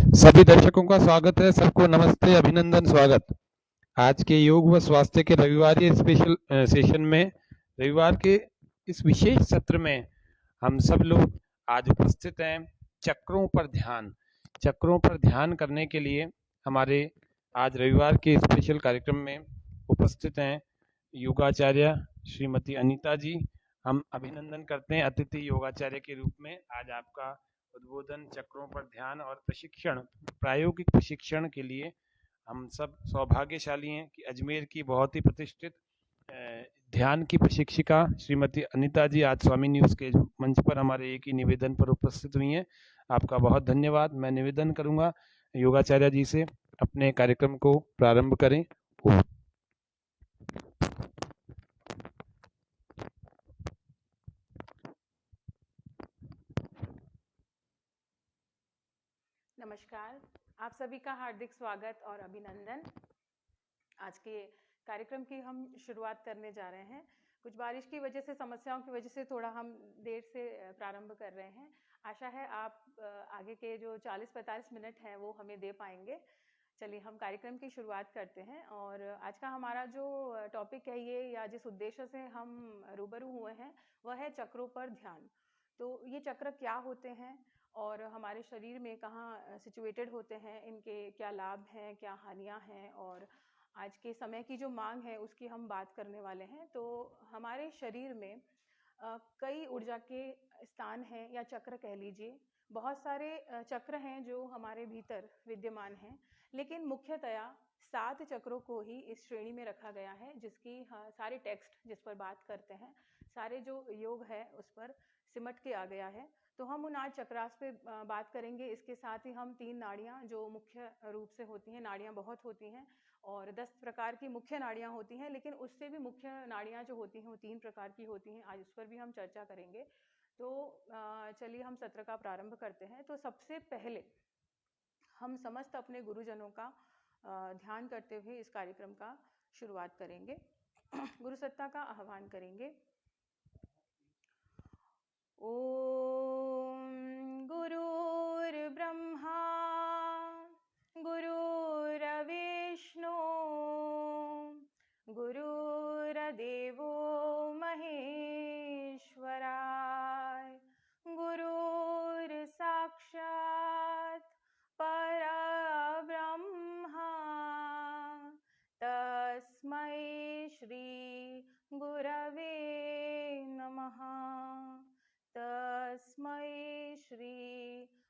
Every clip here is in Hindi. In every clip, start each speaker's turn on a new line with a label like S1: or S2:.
S1: सभी दर्शकों का स्वागत है। सबको नमस्ते, अभिनंदन, स्वागत। आज के योग व स्वास्थ्य के रविवार स्पेशल सेशन में, रविवार के इस विशेष सत्र में हम सब लोग आज उपस्थित हैं। चक्रों पर ध्यान करने के लिए हमारे आज रविवार के स्पेशल कार्यक्रम में उपस्थित हैं योगाचार्य श्रीमती अनीता जी। हम अभिनंदन करते हैं अतिथि योगाचार्य के रूप में। आज आपका उद्बोधन चक्रों पर ध्यान और प्रशिक्षण, प्रायोगिक प्रशिक्षण के लिए हम सब सौभाग्यशाली हैं कि अजमेर की बहुत ही प्रतिष्ठित ध्यान की प्रशिक्षिका श्रीमती अनीता जी आज स्वामी न्यूज़ के मंच पर हमारे एक ही निवेदन पर उपस्थित हुई हैं। आपका बहुत धन्यवाद। मैं निवेदन करूंगा योगाचार्य जी से अपने कार्यक्रम को प्रारंभ करें।
S2: नमस्कार, आप सभी का हार्दिक स्वागत और अभिनंदन। आज के कार्यक्रम की हम शुरुआत करने जा रहे हैं। कुछ बारिश की वजह से, समस्याओं की वजह से थोड़ा हम देर से प्रारंभ कर रहे हैं। आशा है आप आगे के जो 40-45 मिनट हैं वो हमें दे पाएंगे। चलिए हम कार्यक्रम की शुरुआत करते हैं। और आज का हमारा जो टॉपिक है ये, या जिस उद्देश्य से हम रूबरू हुए हैं, वह है चक्रों पर ध्यान। तो ये चक्र क्या होते हैं और हमारे शरीर में कहाँ सिचुएटेड होते हैं, इनके क्या लाभ हैं, क्या हानियां हैं, और आज के समय की जो मांग है उसकी हम बात करने वाले हैं। तो हमारे शरीर में कई ऊर्जा के स्थान हैं, या चक्र कह लीजिए। बहुत सारे चक्र हैं जो हमारे भीतर विद्यमान हैं, लेकिन मुख्यतया 7 चक्रों को ही इस श्रेणी में रखा गया है, जिसकी सारे टेक्स्ट जिस पर बात करते हैं, सारे जो योग है उस पर सिमट के आ गया है। तो हम उन 8 चक्रास पे बात करेंगे। इसके साथ ही हम 3 नाड़ियाँ जो मुख्य रूप से होती हैं, नाड़ियाँ बहुत होती हैं और 10 प्रकार की मुख्य नाड़ियाँ होती हैं, लेकिन उससे भी मुख्य नाड़ियाँ जो होती हैं वो 3 प्रकार की होती हैं। आज उस पर भी हम चर्चा करेंगे। तो चलिए हम सत्र का प्रारंभ करते हैं। तो सबसे पहले हम समस्त अपने गुरुजनों का ध्यान करते हुए इस कार्यक्रम का शुरुआत करेंगे। गुरु सत्ता का आह्वान करेंगे। ओम गुरुर्ब्रह्मा गुरुर्विष्णु गुरुर्देवो महेश्वराय गुरुर्साक्षात् परब्रह्मा तस्मै श्री गुरवे नमः। तस्मै श्री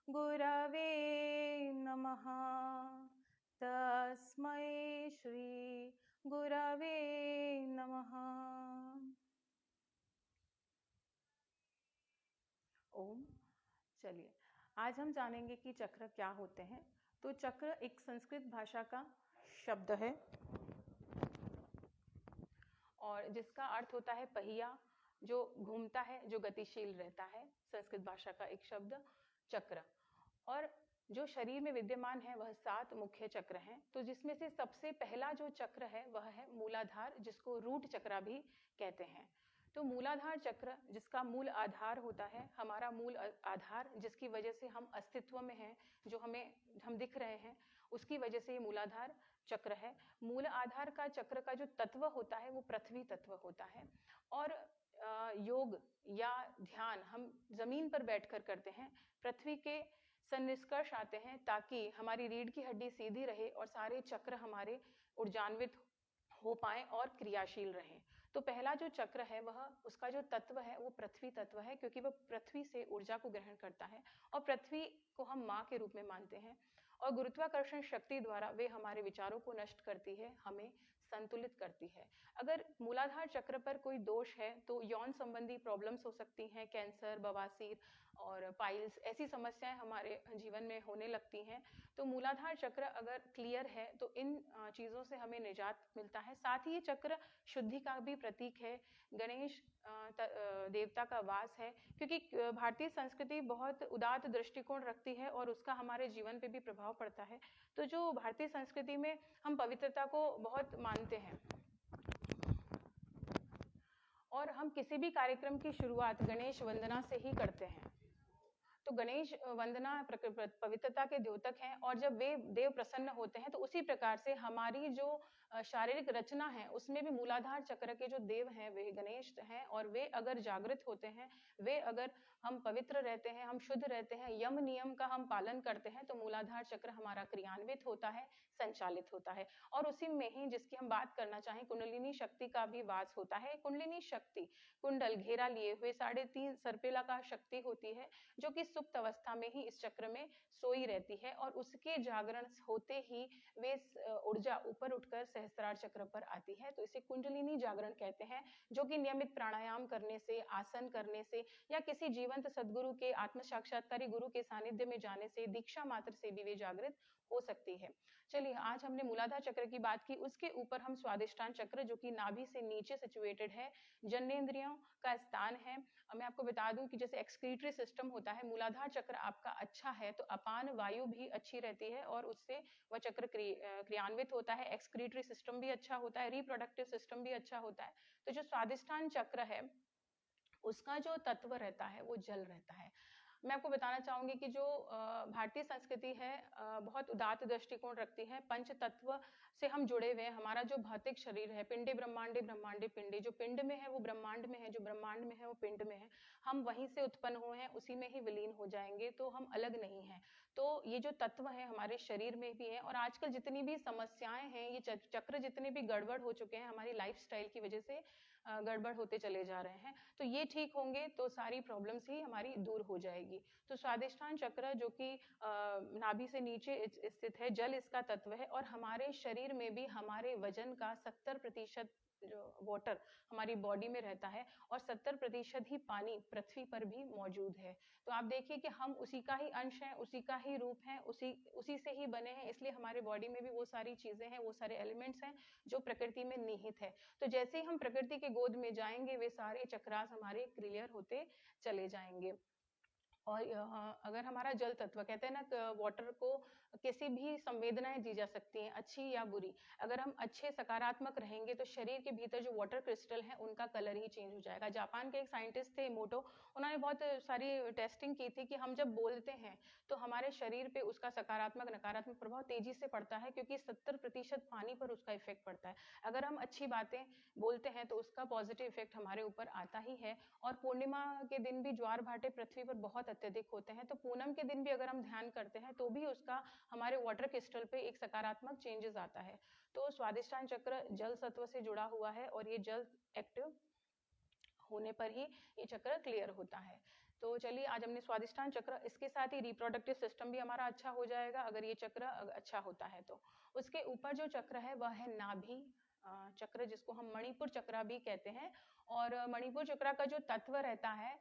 S2: गुरवे नमः। तस्मै श्री गुरवे नमः। ओम। चलिए आज हम जानेंगे कि चक्र क्या होते हैं। तो चक्र एक संस्कृत भाषा का शब्द है और जिसका अर्थ होता है पहिया, जो घूमता है, जो गतिशील रहता है। संस्कृत भाषा का एक शब्द चक्र। और जो शरीर में विद्यमान है वह 7 मुख्य चक्र हैं। तो जिसमें से सबसे पहला जो चक्र है वह है मूलाधार, जिसको रूट चक्र भी कहते हैं। तो मूलाधार चक्र, जिसका मूल आधार होता है, हमारा मूल आधार, जिसकी वजह से हम अस्तित्व में हैं, जो हम दिख रहे हैं, उसकी वजह से ये मूलाधार चक्र है। मूल आधार का चक्र का जो तत्व होता है वो पृथ्वी तत्व होता है। और योग या ध्यान हम जमीन पर बैठकर करते हैं। पृथ्वी के सन्निष्कर्ष आते हैं ताकि हमारी रीढ़ की हड्डी सीधी रहे और सारे चक्र हमारे ऊर्जान्वित हो पाए और क्रियाशील रहें। तो पहला जो चक्र है वह, उसका जो तत्व है वो पृथ्वी तत्व है, क्योंकि वह पृथ्वी से ऊर्जा को ग्रहण करता है और पृथ्वी को हम माँ के रूप में मानते हैं। और गुरुत्वाकर्षण शक्ति द्वारा वे हमारे विचारों को नष्ट करती है, हमें संतुलित करती है। अगर मूलाधार चक्र पर कोई दोष है तो यौन संबंधी प्रॉब्लम्स हो सकती हैं, कैंसर, बवासीर और पाइल्स, ऐसी समस्याएं हमारे जीवन में होने लगती हैं। तो मूलाधार चक्र अगर क्लियर है तो इन चीज़ों से हमें निजात मिलता है। साथ ही ये चक्र शुद्धि का भी प्रतीक है, गणेश देवता का वास है, क्योंकि भारतीय संस्कृति बहुत उदात्त दृष्टिकोण रखती है और उसका हमारे जीवन पे भी प्रभाव पड़ता है। तो जो भारतीय संस्कृति में हम पवित्रता को बहुत मानते हैं और हम किसी भी कार्यक्रम की शुरुआत गणेश वंदना से ही करते हैं। तो गणेश वंदना पवित्रता के द्योतक हैं, और जब वे देव प्रसन्न होते हैं तो उसी प्रकार से हमारी जो शारीरिक रचना है उसमें भी मूलाधार चक्र के जो देव हैं वे गणेश हैं, और वे अगर जागृत होते हैं, वे अगर हम पवित्र रहते हैं, हम शुद्ध रहते हैं, यम नियम का हम पालन करते हैं, तो मूलाधार चक्र हमारा क्रियान्वित होता है, संचालित होता है। और उसी में ही जिसकी हम बात करना चाहें, कुंडलिनी शक्ति का भी वास होता है। कुंडलिनी शक्ति कुंडल घेरा लिए हुए 3.5 सर्पिलाकार शक्ति होती है, जो कि सुप्त अवस्था में ही इस चक्र में सोई रहती है, और उसके जागरण होते ही वे ऊर्जा ऊपर उठकर सहस्त्रार चक्र पर आती है। तो इसे कुंडलिनी जागरण कहते हैं, जो कि नियमित प्राणायाम करने से, आसन करने से, या किसी जीवंत सदगुरु के, आत्म साक्षात्कारी गुरु के सानिध्य में जाने से, दीक्षा मात्र से भी वे जागृत हो सकती है। चलिए, आज हमने मूलाधार चक्र की बात की, उसके ऊपर हम स्वादिष्टान चक्र, जो कि नाभि से नीचे सिचुएटेड है, जननेंद्रियों का स्थान है। मैं आपको बता दूं कि जैसे एक्सक्रीटरी सिस्टम होता है, मूलाधार चक्र आपका अच्छा है तो अपान वायु भी अच्छी रहती है, और उससे वह चक्र क्रियान्वित होता है। एक्सक्रीटरी सिस्टम भी अच्छा होता है, रिप्रोडक्टिव सिस्टम भी अच्छा होता है। तो जो स्वादिष्टान चक्र है उसका जो तत्व रहता है वो जल रहता है। मैं आपको बताना चाहूंगी कि जो भारतीय संस्कृति है बहुत उदात्त दृष्टिकोण रखती है। पंच तत्व से हम जुड़े हुए हैं। हमारा जो भौतिक शरीर है, पिंडे ब्रह्मांडे ब्रह्मांडे पिंडे, जो पिंड में है वो ब्रह्मांड में है, जो ब्रह्मांड में है वो पिंड में है। हम वहीं से उत्पन्न हुए हैं, उसी में ही विलीन हो जाएंगे, तो हम अलग नहीं हैं। तो ये जो तत्व है हमारे शरीर में भी है, और आजकल जितनी भी समस्याएं हैं, ये चक्र जितने भी गड़बड़ हो चुके हैं हमारी लाइफस्टाइल की वजह से, गड़बड़ होते चले जा रहे हैं, तो ये ठीक होंगे तो सारी प्रॉब्लम्स ही हमारी दूर हो जाएगी। तो स्वादिष्टान चक्र, जो कि नाभि से नीचे स्थित है, जल इसका तत्व है, और हमारे शरीर में भी हमारे वजन का 70% जो वाटर हमारी बॉडी में रहता है, और 70% ही पानी पृथ्वी पर भी मौजूद है। तो आप देखिए कि हम उसी का ही अंश हैं, उसी का ही रूप है, उसी से ही बने हैं, इसलिए हमारे बॉडी में भी वो सारी चीजें हैं, वो सारे एलिमेंट्स हैं जो प्रकृति में निहित है। तो जैसे ही हम प्रकृति के गोद में जाएंगे, वे सारे चक्रास हमारे क्लियर होते चले जाएंगे। और अगर हमारा जल तत्व, कहते हैं ना, वाटर को किसी भी संवेदनाएं दी जा सकती हैं, अच्छी या बुरी। अगर हम अच्छे सकारात्मक रहेंगे तो शरीर के भीतर जो वाटर क्रिस्टल है उनका कलर ही चेंज हो जाएगा। जापान के एक साइंटिस्ट थे इमोटो, उन्होंने बहुत सारी टेस्टिंग की थी कि हम जब बोलते हैं तो हमारे शरीर पे उसका सकारात्मक नकारात्मक प्रभाव तेजी से पड़ता है, क्योंकि 70% पानी पर उसका इफेक्ट पड़ता है। अगर हम अच्छी बातें बोलते हैं तो उसका पॉजिटिव इफेक्ट हमारे ऊपर आता ही है। और पूर्णिमा के दिन भी ज्वार भाटे पृथ्वी पर बहुत अत्यधिक होते हैं, तो पूनम के दिन भी अगर हम ध्यान करते हैं तो भी उसका हमारे वाटर क्रिस्टल पे एक सकारात्मक चेंजेस आता है। तो स्वादिष्टान चक्र जल सत्व से जुड़ा हुआ है, और ये जल एक्टिव होने पर ही ये चक्र क्लियर होता है। तो चलिए, आज हमने स्वादिष्टान चक्र, इसके साथ ही रिप्रोडक्टिव सिस्टम भी हमारा अच्छा हो जाएगा अगर ये चक्र अच्छा होता है तो। उसके ऊपर जो चक्र है वह है नाभि चक्र, जिसको हम मणिपुर चक्र भी कहते हैं। और मणिपुर चक्र का जो तत्व रहता है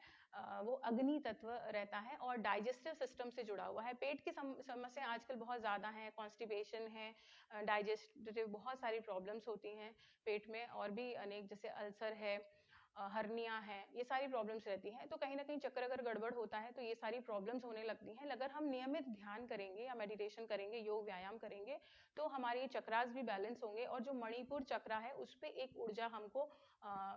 S2: वो अग्नि तत्व रहता है, और डाइजेस्टिव सिस्टम से जुड़ा हुआ है। पेट की समस्या आजकल बहुत ज़्यादा है, कॉन्स्टिपेशन है, डाइजेस्टिव बहुत सारी प्रॉब्लम्स होती हैं पेट में, और भी अनेक, जैसे अल्सर है, हर्निया है, ये सारी प्रॉब्लम्स रहती हैं। तो कहीं ना कहीं चक्र अगर गड़बड़ होता है तो ये सारी प्रॉब्लम्स होने लगती हैं। अगर हम नियमित ध्यान करेंगे या मेडिटेशन करेंगे, योग व्यायाम करेंगे, तो हमारे चक्रास भी बैलेंस होंगे, और जो मणिपुर चक्र है उस पर एक ऊर्जा हमको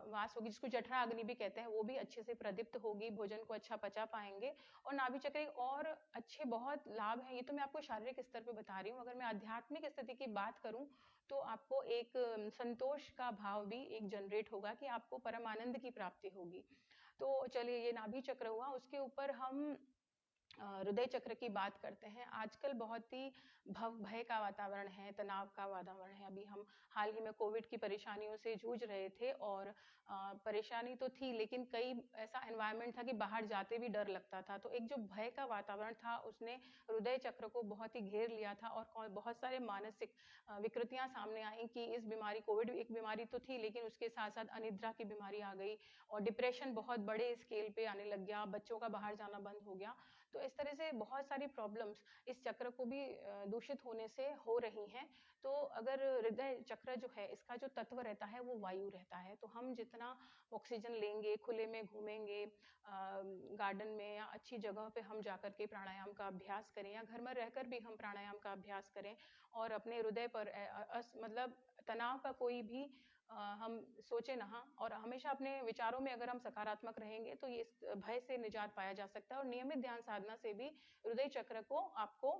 S2: वास होगी, जिसको जठरा अग्नि भी कहते हैं, वो भी अच्छे से प्रदीप्त होगी, भोजन को अच्छा पचा पाएंगे। और नाभि चक्र और अच्छे बहुत लाभ हैं। ये तो मैं आपको शारीरिक स्तर पे बता रही हूँ। अगर मैं आध्यात्मिक स्थिति की बात करूँ तो आपको एक संतोष का भाव भी एक जनरेट होगा, कि आपको परम आनंद की प्राप्ति होगी। तो चलिए, ये नाभि चक्र हुआ। उसके ऊपर हम हृदय चक्र की बात करते हैं। आजकल बहुत ही भव भय का वातावरण है, तनाव का वातावरण है। अभी हम हाल ही में कोविड की परेशानियों से जूझ रहे थे, और परेशानी तो थी, लेकिन कई ऐसा एनवायरनमेंट था कि बाहर जाते भी डर लगता था। तो एक जो भय का वातावरण था उसने हृदय चक्र को बहुत ही घेर लिया था, और बहुत सारे मानसिक विकृतियां सामने आई कि इस बीमारी, कोविड एक बीमारी तो थी, लेकिन उसके साथ साथ अनिद्रा की बीमारी आ गई, और डिप्रेशन बहुत बड़े स्केल पे आने लग गया, बच्चों का बाहर जाना बंद हो गया। तो इस तरह से बहुत सारी प्रॉब्लम्स इस चक्र को भी दूषित होने से हो रही हैं। तो अगर हृदय चक्र जो है, इसका जो तत्व रहता है वो वायु रहता है। तो हम जितना ऑक्सीजन लेंगे, खुले में घूमेंगे, गार्डन में या अच्छी जगह पे हम जाकर के प्राणायाम का अभ्यास करें, या घर में रहकर भी हम प्राणायाम का अभ्यास करें, और अपने हृदय पर मतलब तनाव का कोई भी हम सोचे ना और हमेशा अपने विचारों में अगर हम सकारात्मक रहेंगे तो ये इस भय से निजात पाया जा सकता है। और नियमित ध्यान साधना से भी हृदय चक्र को आपको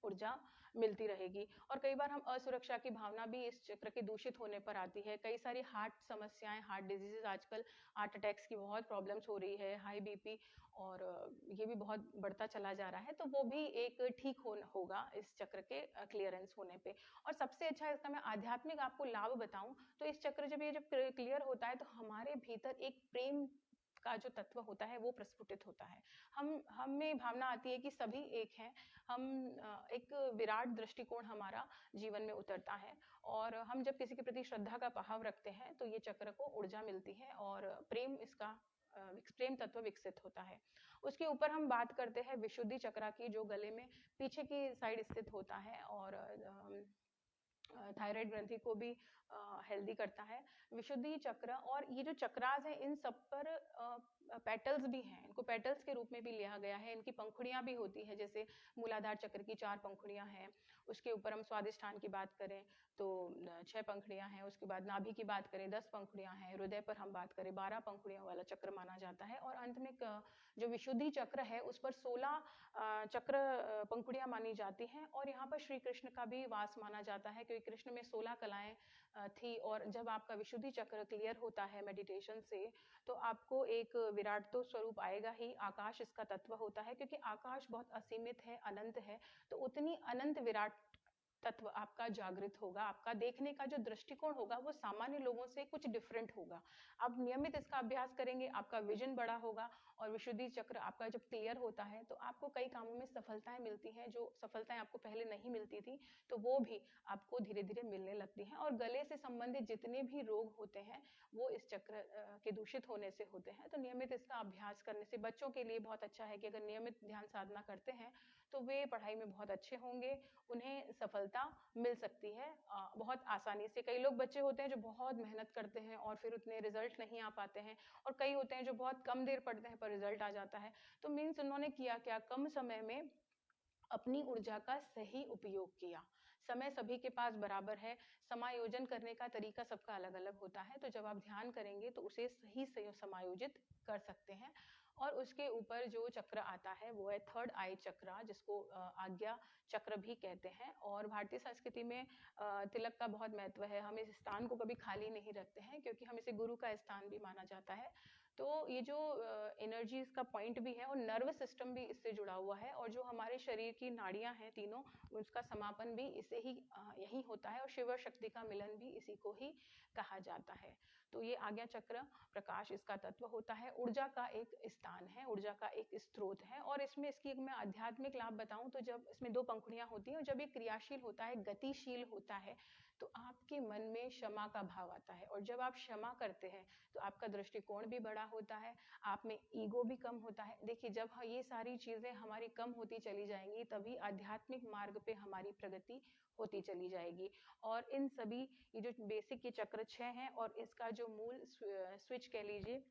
S2: ऊर्जा मिलती रहेगी। और कई बार हम असुरक्षा की भावना भी इस चक्र के दूषित होने पर आती है। कई सारी हार्ट समस्याएं, हार्ट डिजीजेज, आजकल हार्ट अटैक्स की बहुत प्रॉब्लम्स हो रही है, हाई बीपी, और ये भी बहुत बढ़ता चला जा रहा है। तो वो भी एक ठीक होगा इस चक्र के क्लियरेंस होने पे। और सबसे अच्छा इसका मैं आध्यात्मिक आपको लाभ बताऊं तो इस चक्र जब क्लियर होता है तो हमारे भीतर एक प्रेम का जो तत्व होता है वो प्रस्फुटित होता है। हम में भावना आती है कि सभी एक हैं। हम एक विराट दृष्टिकोण हमारा जीवन में उतरता है। और हम जब किसी के प्रति श्रद्धा का भाव रखते हैं तो ये चक्र को ऊर्जा मिलती है और प्रेम इसका प्रेम तत्व विकसित होता है। उसके ऊपर हम बात करते हैं विशुद्धि चक्र की, जो गले में पीछे की साइड स्थित होता है और थायराइड ग्रंथि को भी हेल्दी करता है। विशुद्धि चक्र और ये जो चक्रास हैं इन सब पर पेटल्स भी हैं, इनको पेटल्स के रूप में भी लिया गया है। इनकी पंखुड़ियां भी होती है, जैसे मूलाधार चक्र की 4 पंखुड़ियां हैं। उसके ऊपर हम स्वादिष्ठान की बात करें तो 6 पंखुड़ियां हैं। उसके बाद नाभि की बात करें 10 पंखुड़ियां हैं। हृदय पर हम बात करें 12 पंखुड़ियों वाला चक्र माना जाता है। और अंत में जो विशुद्धि चक्र है उस पर 16 चक्र पंखुड़ियां मानी जाती हैं। और यहाँ पर श्री कृष्ण का भी वास माना जाता है, क्योंकि कृष्ण में 16 कलाएं थी। और जब आपका विशुद्धि चक्र क्लियर होता है मेडिटेशन से तो आपको एक विराट तो स्वरूप आएगा ही। आकाश इसका तत्व होता है, क्योंकि आकाश बहुत असीमित है, अनंत है। तो उतनी अनंत विराट तत्व आपका जागृत होगा। आपका देखने का जो दृष्टिकोण होगा वो सामान्य लोगों से कुछ डिफरेंट होगा। आप नियमित इसका अभ्यास करेंगे, आपका विजन बड़ा होगा। और विशुद्धि चक्र आपका जब क्लियर होता है तो आपको कई कामों में सफलताएं मिलती हैं। जो सफलताएं आपको पहले नहीं मिलती थी तो वो भी आपको धीरे धीरे मिलने लगती हैं। और गले से संबंधित जितने भी रोग होते हैं वो इस चक्र के दूषित होने से होते हैं। तो नियमित इसका अभ्यास करने से बच्चों के लिए बहुत अच्छा है कि अगर नियमित ध्यान साधना करते हैं तो वे पढ़ाई में बहुत अच्छे होंगे, उन्हें सफलता मिल सकती है बहुत आसानी से। कई लोग बच्चे होते हैं जो बहुत मेहनत करते हैं और फिर उतने रिजल्ट नहीं आ पाते हैं, और कई होते हैं जो बहुत कम देर पढ़ते हैं पर रिजल्ट आ जाता है। तो मीन्स उन्होंने किया क्या, कम समय में अपनी ऊर्जा का सही उपयोग किया। समय सभी के पास बराबर है, समायोजन करने का तरीका सबका अलग अलग होता है। तो जब आप ध्यान करेंगे तो उसे सही से समायोजित कर सकते हैं। और उसके ऊपर जो चक्र आता है वो है थर्ड आई चक्र, जिसको आज्ञा चक्र भी कहते हैं। और भारतीय संस्कृति में तिलक का बहुत महत्व है। हम इस स्थान को कभी खाली नहीं रखते हैं, क्योंकि हम इसे गुरु का स्थान भी माना जाता है। तो ये जो एनर्जी का पॉइंट भी है और नर्वस सिस्टम भी इससे जुड़ा हुआ है। और जो हमारे शरीर की नाड़ियां हैं तीनों, उसका समापन भी इसे ही यही होता है। और शिव शक्ति का मिलन भी इसी को ही कहा जाता है। तो ये आज्ञा चक्र, प्रकाश इसका तत्व होता है, ऊर्जा का एक स्थान है, ऊर्जा का एक स्रोत है। और इसमें इसकी मैं आध्यात्मिक लाभ बताऊं तो जब इसमें 2 पंखुड़ियां होती हैं और जब ये क्रियाशील होता है, गतिशील होता है, तो आपके मन में क्षमा का भाव आता है। और जब आप क्षमा करते हैं तो आपका दृष्टिकोण भी बड़ा होता है, आप में ईगो भी कम होता है। देखिए जब ये सारी चीजें हमारी कम होती चली जाएंगी तभी आध्यात्मिक मार्ग पे हमारी प्रगति होती चली जाएगी। और इन सभी ये जो बेसिक ये चक्र 6 हैं और इसका जो मूल स्विच कह लीजिए,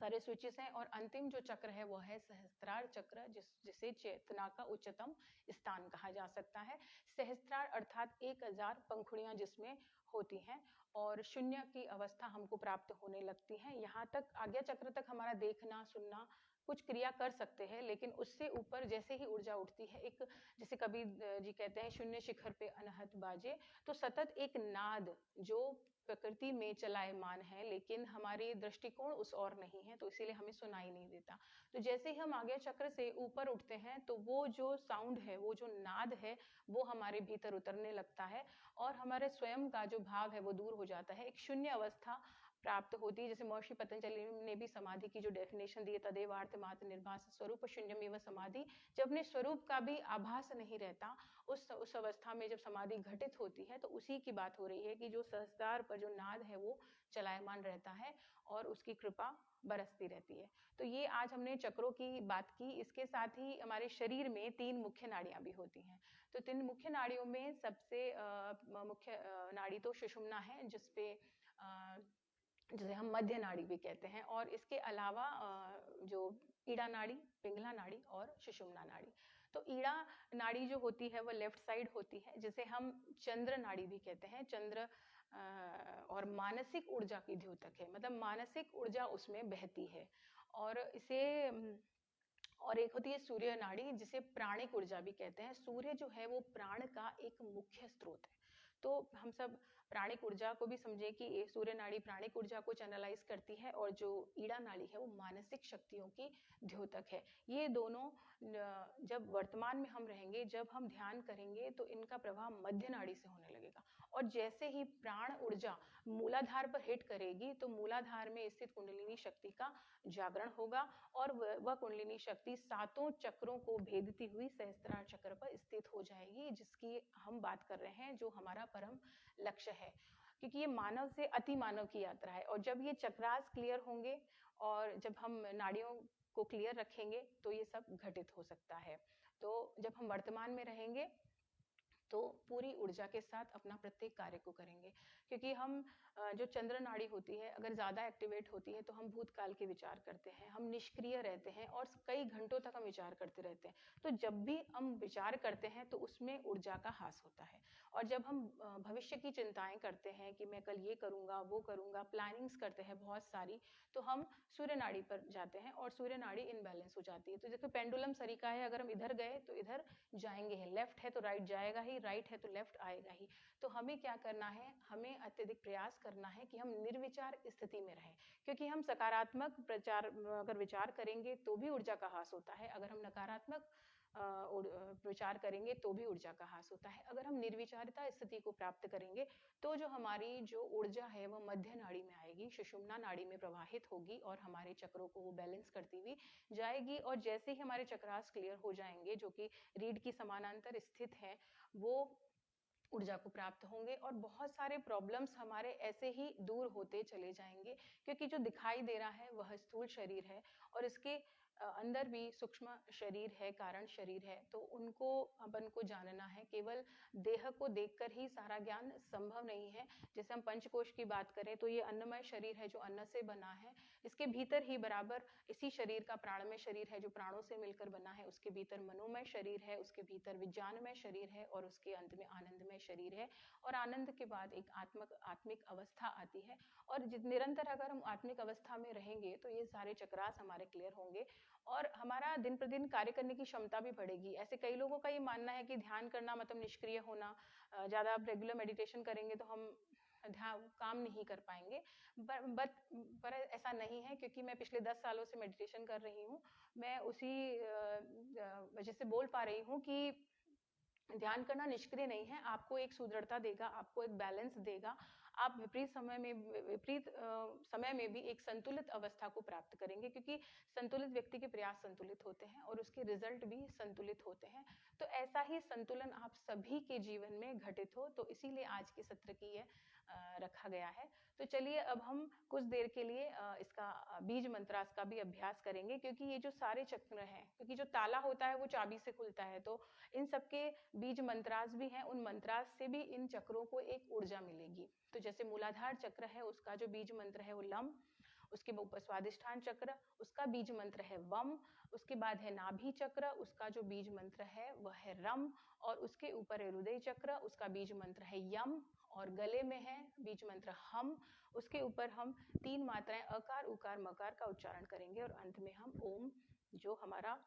S2: सारे स्विचेस हैं। और अंतिम जो चक्र है वो है सहस्त्रार चक्र, जिसे चेतना का उच्चतम स्थान कहा जा सकता है। सहस्त्रार अर्थात 1000 पंखुड़ियां जिसमें होती हैं और शून्य की अवस्था हमको प्राप्त होने लगती है। यहाँ तक आज्ञा चक्र तक हमारा देखना सुनना कुछ क्रिया कर सकते हैं, लेकिन उससे ऊपर जैसे ही ऊर्जा उठती है, एक जैसे कबीर जी कहते हैं शून्य शिखर पे अनहत बाजे, तो सतत एक नाद जो प्रकृति में चलायमान है लेकिन हमारे दृष्टिकोण उस और नहीं है, तो इसीलिए हमें सुनाई नहीं देता। तो जैसे ही हम आज्ञा चक्र से ऊपर उठते हैं तो वो जो साउंड है, वो जो नाद है, वो हमारे भीतर उतरने लगता है और हमारे स्वयं का जो भाव है वो दूर हो जाता है। एक शून्य अवस्था प्राप्त होती है। जैसे महर्षि पतंजलि ने भी समाधि की जो डेफिनेशन दी है, तदेव आर्तमात्र निर्भास स्वरूप शून्यमेव समाधि, जब अपने स्वरूप का भी आभास नहीं रहता, उस अवस्था में जब समाधि घटित होती है तो उसी की बात हो रही है कि जो सहस्त्रार पर जो नाद है वो चलायमान रहता है और उसकी कृपा बरसती रहती है। तो ये आज हमने चक्रों की बात की। इसके साथ ही हमारे शरीर में 3 मुख्य नाड़ियां भी होती हैं। तो 3 मुख्य नाड़ियों में सबसे मुख्य नाड़ी तो सुषुम्ना है, जिसपे जिसे हम मध्य नाड़ी भी कहते हैं। और इसके अलावा जो ईड़ा नाड़ी, पिंगला नाड़ी और सुषुम्ना नाड़ी। तो ईड़ा नाड़ी जो होती है वो लेफ्ट साइड होती है, जिसे हम चंद्र नाड़ी भी कहते हैं। चंद्र और मानसिक ऊर्जा की द्योतक है, मतलब मानसिक ऊर्जा उसमें बहती है। और इसे और एक होती है सूर्य नाड़ी, जिसे प्राणिक ऊर्जा भी कहते हैं। सूर्य जो है वो प्राण का एक मुख्य स्रोत है। तो हम सब प्राणिक ऊर्जा को भी समझे कि ये सूर्य नाड़ी प्राणिक ऊर्जा को चैनलाइज करती है, और जो ईड़ा नाड़ी है वो मानसिक शक्तियों की द्योतक है। ये दोनों जब वर्तमान में हम रहेंगे, जब हम ध्यान करेंगे, तो इनका प्रभाव मध्य नाड़ी से होने लगेगा। और जैसे ही प्राण ऊर्जा मूलाधार पर हिट करेगी, तो मूलाधार में स्थित कुंडलिनी शक्ति का जागरण होगा, और वह कुंडलिनी शक्ति सातों चक्रों को भेदती हुई सहस्त्रार चक्र पर स्थित हो जाएगी, जिसकी हम बात कर रहे हैं, जो हमारा परम लक्ष्य है। क्योंकि ये मानव से अति मानव की यात्रा है, और जब ये चक्रास क्लियर होंगे और जब हम नाड़ियों को क्लियर रखेंगे, तो ये सब घटित हो सकता है। तो जब हम वर्तमान में रहेंगे, तो पूरी ऊर्जा के साथ अपना प्रत्येक कार्य को करेंगे। क्योंकि हम जो चंद्र नाड़ी होती है, अगर ज़्यादा एक्टिवेट होती है, तो हम भूतकाल के विचार करते हैं, हम निष्क्रिय रहते हैं, और कई घंटों तक हम विचार करते रहते हैं। तो जब भी हम विचार करते हैं, तो उसमें ऊर्जा का ह्रास होता है। और जब हम भविष्य की चिंताएं करते हैं कि मैं कल ये करूँगा, वो करूँगा, प्लानिंग्स करते हैं बहुत सारी, तो हम सूर्य नाड़ी पर जाते हैं, और सूर्य नाड़ी इनबैलेंस हो जाती है। तो जैसे पेंडुलम सरिका है, अगर हम इधर गए तो इधर जाएंगे ही, लेफ्ट है तो राइट जाएगा ही, राइट है तो लेफ्ट आएगा ही। तो हमें क्या करना है, हमें अत्यधिक प्रयास करना है कि हम निर्विचार स्थिति में रहें। क्योंकि हम सकारात्मक अगर विचार करेंगे तो भी ऊर्जा का ह्रास होता है, अगर हम नकारात्मक विचार करेंगे तो भी ऊर्जा का ह्रास होता है। अगर हम निर्विचारिता स्थिति को प्राप्त करेंगे, तो जो हमारी जो ऊर्जा है वो मध्य नाड़ी में आएगी, सुषुम्ना नाड़ी में प्रवाहित होगी, और हमारे चक्रों को वो बैलेंस करती हुई जाएगी। और जैसे ही हमारे चक्रास क्लियर हो जाएंगे, जो कि रीढ़ की समानांतर स्थित है, वो ऊर्जा को प्राप्त होंगे, और बहुत सारे प्रॉब्लम्स हमारे ऐसे ही दूर होते चले जाएंगे। क्योंकि जो दिखाई दे रहा है वह स्थूल शरीर है, और इसके अंदर भी सूक्ष्म शरीर है, कारण शरीर है। तो उनको अपन को जानना है। केवल देह को देखकर ही सारा ज्ञान संभव नहीं है। जैसे हम पंचकोश की बात करें, तो ये अन्नमय शरीर है जो अन्न से बना है। इसके भीतर ही बराबर इसी शरीर का प्राणमय शरीर है जो प्राणों से मिलकर बना है। उसके भीतर मनोमय शरीर है, उसके भीतर विज्ञानमय शरीर है, और उसके अंत में आनंदमय शरीर है। और आनंद के बाद एक आत्मिक अवस्था आती है। और निरंतर अगर हम आत्मिक अवस्था में रहेंगे, तो ये सारे चक्रास हमारे क्लियर होंगे, और हमारा दिन प्रतिदिन कार्य करने की क्षमता भी बढ़ेगी। ऐसे कई लोगों का ये मानना है कि ध्यान करना मतलब निष्क्रिय होना, ज़्यादा आप रेगुलर मेडिटेशन करेंगे तो हम ध्यान काम नहीं कर पाएंगे। पर ऐसा नहीं है, क्योंकि मैं पिछले 10 सालों से मेडिटेशन कर रही हूँ। मैं उसी वजह से बोल पा रही हूँ कि ध्यान करना निष्क्रिय नहीं है, आपको एक सुदृढ़ता देगा, आपको एक बैलेंस देगा। आप विपरीत समय में भी एक संतुलित अवस्था को प्राप्त करेंगे, क्योंकि संतुलित व्यक्ति के प्रयास संतुलित होते हैं, और उसके रिजल्ट भी संतुलित होते हैं। तो ऐसा ही संतुलन आप सभी के जीवन में घटित हो, तो इसीलिए आज के सत्र की ये रखा गया है। तो चलिए अब हम कुछ देर के लिए इसका बीज मंत्रास का भी अभ्यास करेंगे, क्योंकि ये जो सारे चक्र हैं, क्योंकि जो ताला होता है वो चाबी से खुलता है, तो इन सबके बीज मंत्रास भी हैं। उन मंत्रास से भी इन चक्रों को एक ऊर्जा मिलेगी। तो जैसे मूलाधार चक्र है, उसका जो बीज मंत्र है वो लम। उसके ऊपर स्वादिष्ठान चक्र, उसका बीज मंत्र है वम। उसके बाद है नाभि चक्र, उसका जो बीज मंत्र है वह है रम। और उसके ऊपर है हृदय चक्र, उसका बीज मंत्र है यम। और गले में है बीज मंत्र हम। उसके ऊपर हम 3 मात्राएं अकार उकार मकार का उच्चारण करेंगे, और अंत में हम ओम, जो हमारा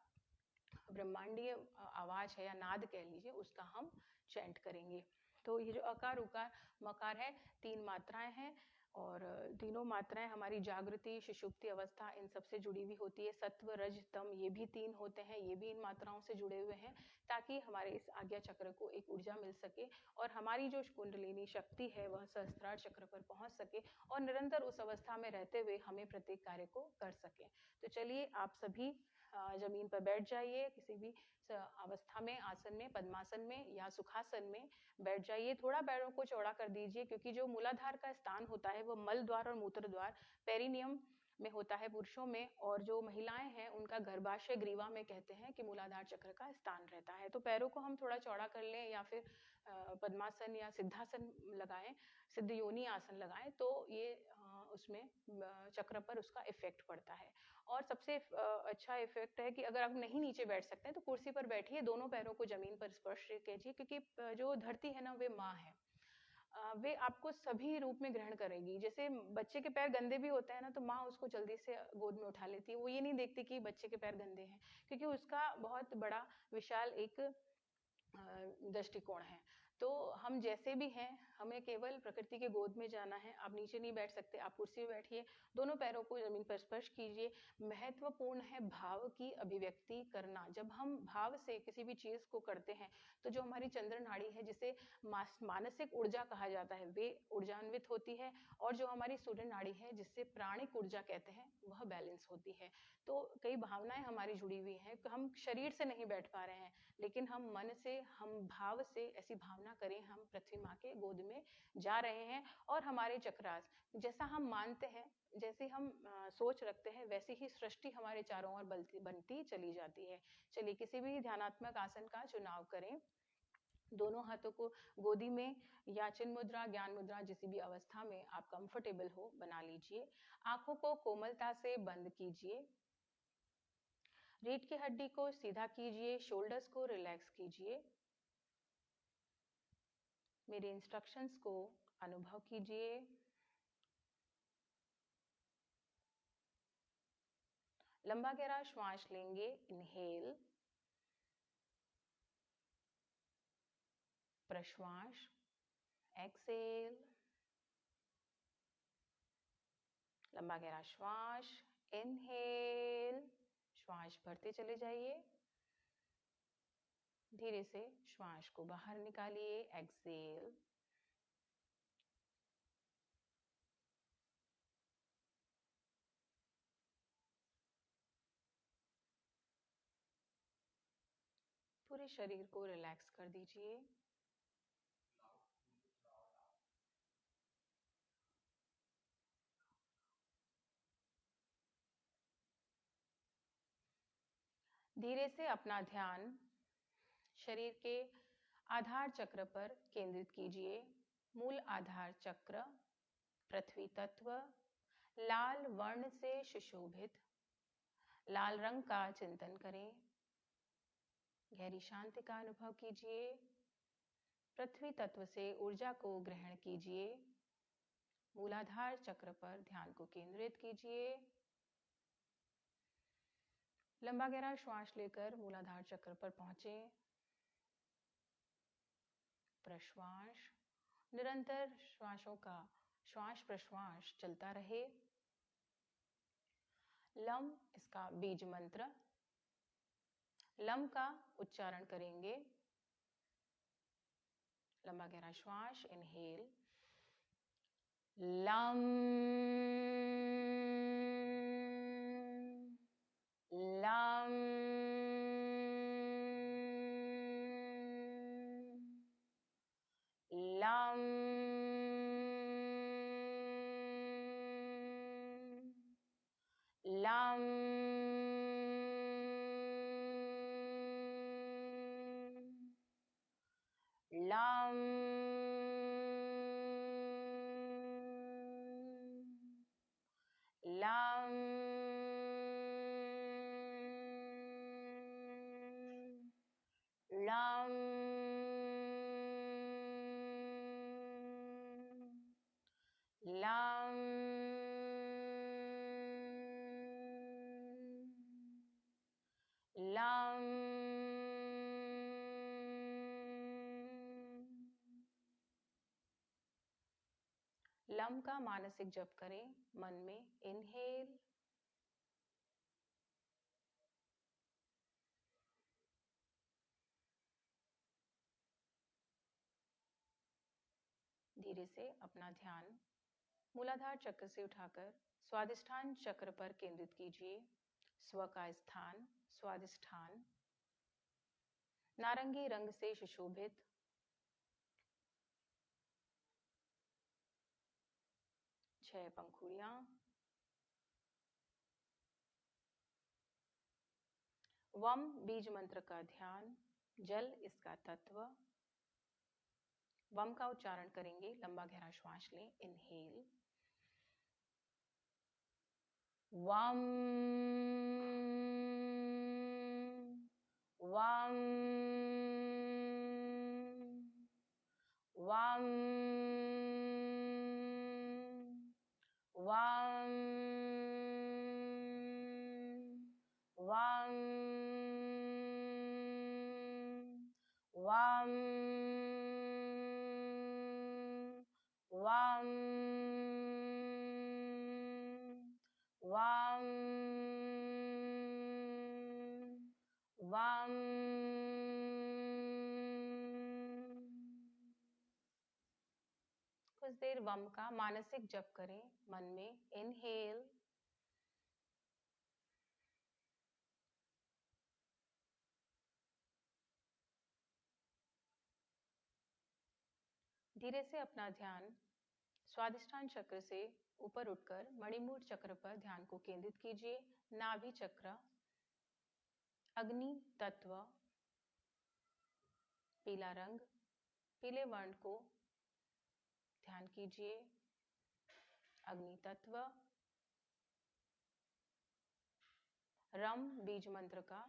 S2: ब्रह्मांडीय आवाज है या नाद कह लीजिए, उसका हम चैंट करेंगे। तो ये जो अकार उकार मकार है, 3 मात्राएं हैं, और तीनों मात्राएं हमारी जागृति, सुषुप्ति अवस्था, इन सबसे जुड़ी हुई होती है। सत्व रज तम, ये भी 3 होते हैं, ये भी इन मात्राओं से जुड़े हुए हैं, ताकि हमारे इस आज्ञा चक्र को एक ऊर्जा मिल सके, और हमारी जो कुंडलिनी शक्ति है वह सहस्त्रार चक्र पर पहुंच सके, और निरंतर उस अवस्था में रहते हुए हमें प्रत्येक कार्य को कर सके। तो चलिए आप सभी जमीन पर बैठ जाइए, किसी भी अवस्था में, आसन में, पद्मासन में या सुखासन में बैठ जाइए। थोड़ा पैरों को चौड़ा कर दीजिए, क्योंकि जो मूलाधार का स्थान होता है वो मल द्वार और मूत्र द्वार पेरिनियम में होता है पुरुषों में, और जो महिलाएं हैं उनका गर्भाशय ग्रीवा में कहते हैं कि मूलाधार चक्र का स्थान रहता है। तो पैरों को हम थोड़ा चौड़ा कर लें, या फिर पद्मासन या सिद्धासन लगाएं, सिद्ध योनि आसन लगाएं, तो ये उसमें चक्र पर उसका इफेक्ट पड़ता है। और सबसे अच्छा इफेक्ट है कि अगर आप नहीं नीचे बैठ सकते हैं तो कुर्सी पर बैठिए, दोनों पैरों को जमीन पर स्पर्श कीजिए, क्योंकि जो धरती है ना वे माँ है, वे आपको सभी रूप में ग्रहण करेगी। जैसे बच्चे के पैर गंदे भी होते हैं ना, तो माँ उसको जल्दी से गोद में उठा लेती है। वो ये नहीं देखती कि बच्चे के पैर गंदे हैं, क्योंकि उसका बहुत बड़ा विशाल एक दृष्टिकोण है। तो हम जैसे भी हैं, हमें केवल प्रकृति के गोद में जाना है। आप नीचे नहीं बैठ सकते, आप कुर्सी में बैठिए, दोनों पैरों को जमीन पर स्पर्श कीजिए। महत्वपूर्ण है भाव की अभिव्यक्ति करना। जब हम भाव से किसी भी चीज को करते हैं, तो जो हमारी चंद्र नाड़ी है, जिसे मानसिक ऊर्जा कहा जाता है, वे ऊर्जान्वित होती है। और जो हमारी सूर्य नाड़ी है, जिससे प्राणिक ऊर्जा कहते हैं, वह बैलेंस होती है। तो कई भावनाएं हमारी जुड़ी हुई हैं। हम शरीर से नहीं बैठ पा रहे हैं, लेकिन हम मन से, हम भाव से ऐसी भावना करें, हम पृथ्वी माँ के गोद में जा रहे हैं। और हमारे चक्रास, जैसा हम मानते हैं, जैसे हम सोच रखते हैं, वैसी ही सृष्टि हमारे चारों ओर बनती चली जाती है। चलिए किसी भी ध्यानात्मक आसन का चुनाव करें। दोनों हाथों को गोदी में या चिन्ह मुद्रा, ज्ञान मुद्रा, जिस भी अवस्था में आप कंफर्टेबल हो, बना लीजिए। आंखों को कोमलता से बंद कीजिए। रीढ़ की हड्डी को सीधा कीजिए, शोल्डर्स को रिलैक्स कीजिए। मेरे इंस्ट्रक्शंस को अनुभव कीजिए। लंबा गहरा श्वास लेंगे, इनहेल, प्रश्वास, एक्सेल। लंबा गहरा श्वास, इनहेल, श्वास भरते चले जाइए। धीरे से श्वास को बाहर निकालिए, एक्सेल। पूरे शरीर को रिलैक्स कर दीजिए। धीरे से अपना ध्यान शरीर के आधार चक्र पर केंद्रित कीजिए। मूल आधार चक्र, पृथ्वी तत्व, लाल वर्ण से सुशोभित। लाल रंग का चिंतन करें। गहरी शांति का अनुभव कीजिए। पृथ्वी तत्व से ऊर्जा को ग्रहण कीजिए। मूलाधार चक्र पर ध्यान को केंद्रित कीजिए। लंबा गहरा श्वास लेकर मूलाधार चक्र पर पहुंचे। प्रश्वास, निरंतर श्वासों का श्वास प्रश्वास चलता रहे। लम, इसका बीज मंत्र। लम का उच्चारण करेंगे। लंबा गहरा श्वास, inhale, lump, lump, lump, lump, lump, lump, lump, lump, lump, lump का मानसिक जप करें मन में। इनहेल, धीरे से अपना ध्यान मूलाधार चक्र से उठाकर स्वादिष्ठान चक्र पर केंद्रित कीजिए। स्व का स्थान, स्वादिष्ठान, नारंगी रंग से सुशोभित। 6 पंखुड़ियां। वम बीज मंत्र का ध्यान, जल इसका तत्व। वम का उच्चारण करेंगे। लंबा गहरा श्वास लें, इनहेल, वम, वम, वम, कुछ देर वम का मानसिक जप करें मन में। इनहेल, धीरे से अपना ध्यान स्वादिष्ठान चक्र से ऊपर उठकर मणिमूल चक्र पर ध्यान को केंद्रित कीजिए। नाभि चक्र, अग्नि तत्व, पीला रंग, पीले वर्ण को ध्यान कीजिए। अग्नि तत्व, रम बीज मंत्र का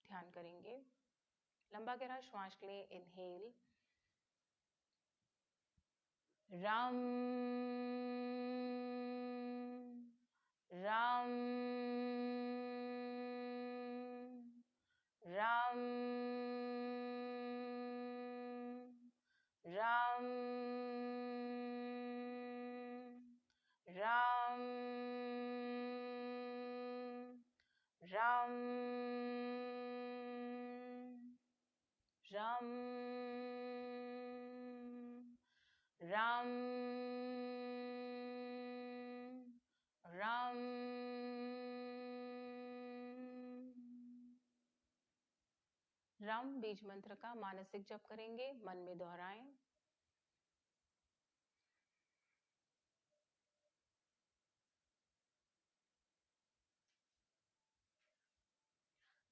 S2: ध्यान करेंगे। लंबा गहरा श्वास लें। इनहेल, रम रम रम रम रम रम रम रम रम। रम बीज मंत्र का मानसिक जप करेंगे, मन में दोहराएं।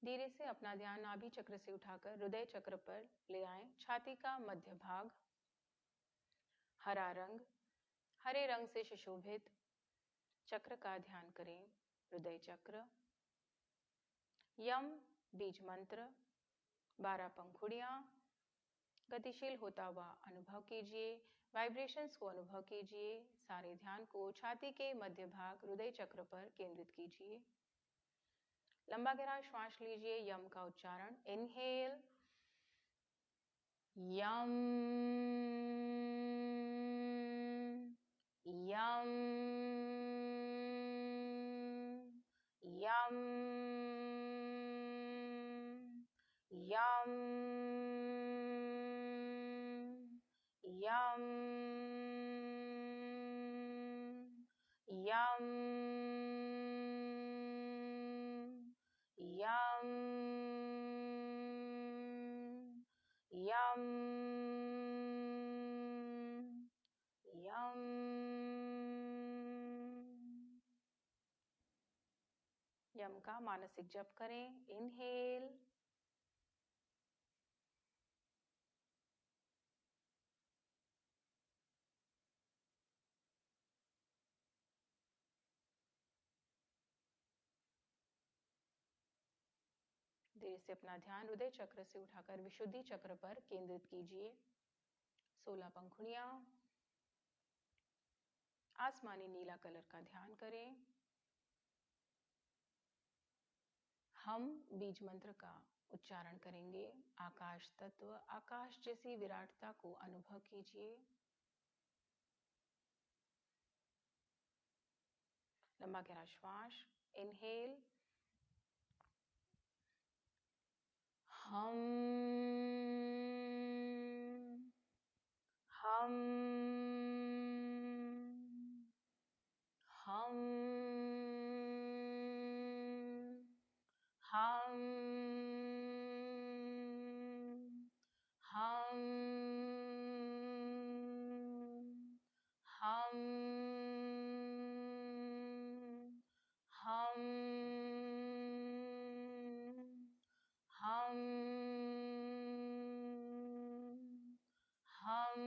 S2: धीरे से अपना ध्यान नाभि चक्र से उठाकर हृदय चक्र पर ले आएं। छाती का मध्य भाग, हरा रंग, हरे रंग से सुशोभित चक्र का ध्यान करें। हृदय चक्र, यम बीज मंत्र, 12 पंखुड़ियां गतिशील होता हुआ अनुभव कीजिए। वाइब्रेशंस को अनुभव कीजिए। सारे ध्यान को छाती के मध्य भाग हृदय चक्र पर केंद्रित कीजिए। लंबा गहरा श्वास लीजिए। यम का उच्चारण। इनहेल, यम यम यम यम यम यम यम यम यम। यम का मानसिक जप करें। इनहेल, धीरे से अपना ध्यान हृदय चक्र से उठाकर विशुद्धि चक्र पर केंद्रित कीजिए। 16 पंखुड़ियां आसमानी नीला कलर का ध्यान करें। हम बीज मंत्र का उच्चारण करेंगे। आकाश तत्व, आकाश जैसी विराटता को अनुभव कीजिए। लंबा गहरा श्वास। इनहेल, हम हम हम हम हम हम हम हम हम।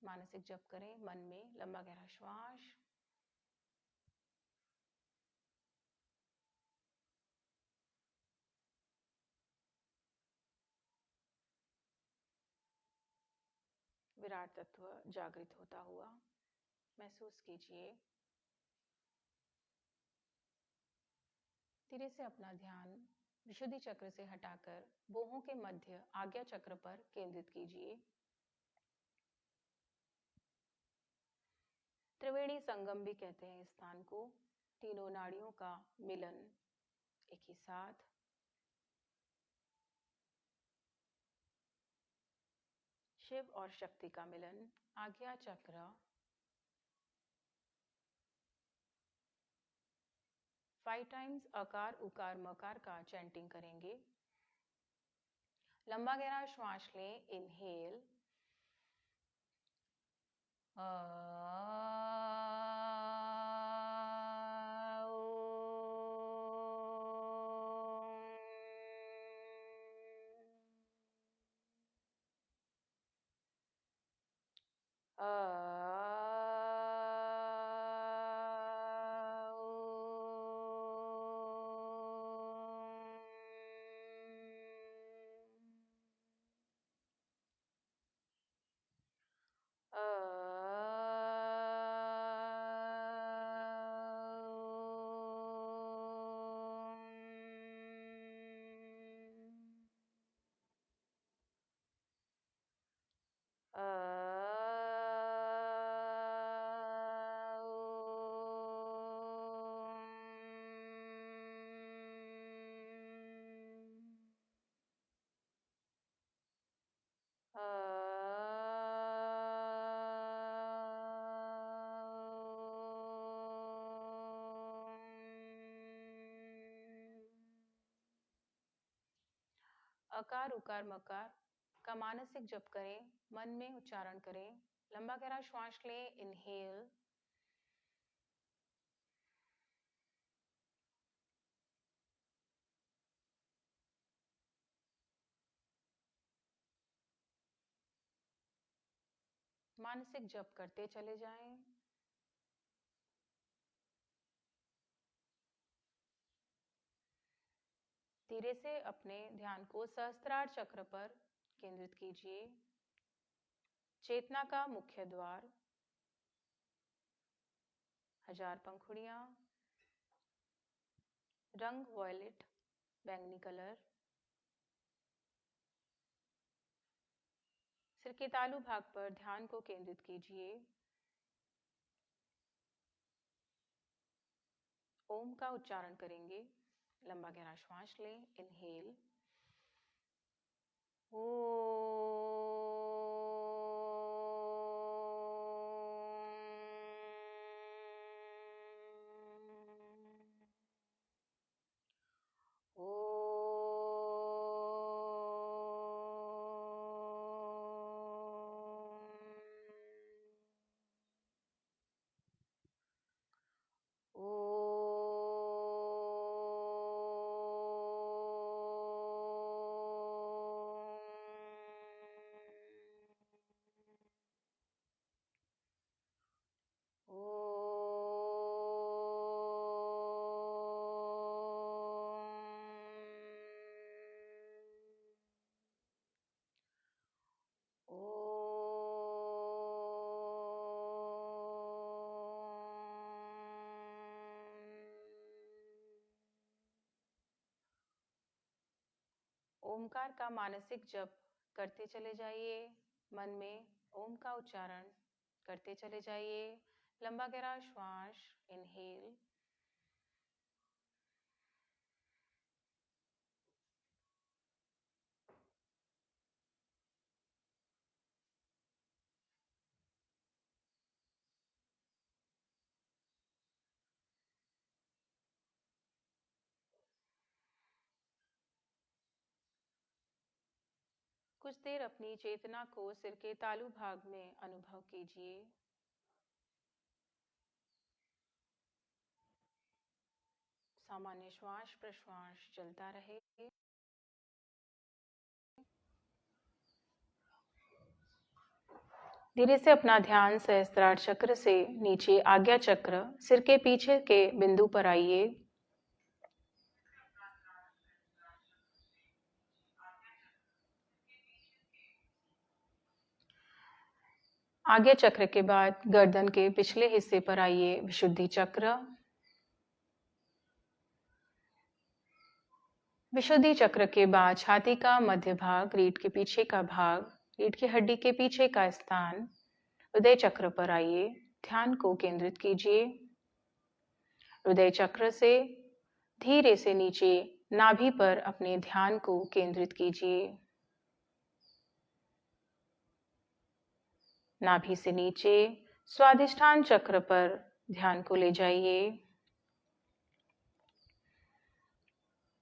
S2: मानसिक जप करें मन में। लंबा गहरा श्वास। विराट तत्व जागृत होता हुआ महसूस कीजिए। धीरे से अपना ध्यान विशुद्धि चक्र से हटाकर बोहों के मध्य आज्ञा चक्र पर केंद्रित कीजिए। त्रिवेणी संगम भी कहते हैं इस स्थान को। तीनों नाड़ियों का मिलन एक ही साथ। शिव और शक्ति का मिलन, आज्ञा चक्र। 5 टाइम्स अकार उकार मकार का चैंटिंग करेंगे। लंबा गहरा श्वास लें, इनहेल। अकार उकार मकार का मानसिक जप करें, मन में उच्चारण करें। लंबा गहरा श्वास लें, इनहेल। मानसिक जप करते चले जाएं। धीरे से अपने ध्यान को सहस्त्रार चक्र पर केंद्रित कीजिए। चेतना का मुख्य द्वार, 1000 पंखुड़ियां, रंग वॉयलेट बैंगनी कलर। सिर के तालू भाग पर ध्यान को केंद्रित कीजिए। ओम का उच्चारण करेंगे। लंबा गहरा श्वास लें, इनहेल। ओमकार का मानसिक जप करते चले जाइए। मन में ओम का उच्चारण करते चले जाइए। लंबा गहरा श्वास, इनहेल। कुछ देर अपनी चेतना को सिर के तालू भाग में अनुभव कीजिए। सामान्य श्वास प्रश्वास चलता रहे। धीरे से अपना ध्यान सहस्त्रार चक्र से नीचे आज्ञा चक्र, सिर के पीछे के बिंदु पर आइए। आज्ञा चक्र के बाद गर्दन के पिछले हिस्से पर आइए, विशुद्धि चक्र। विशुद्धि चक्र के बाद छाती का मध्य भाग, रीढ़ के पीछे का भाग, रीढ़ की हड्डी के पीछे का स्थान, हृदय चक्र पर आइए। ध्यान को केंद्रित कीजिए। हृदय चक्र से धीरे से नीचे नाभि पर अपने ध्यान को केंद्रित कीजिए। नाभि से नीचे स्वादिष्ठान चक्र पर ध्यान को ले जाइए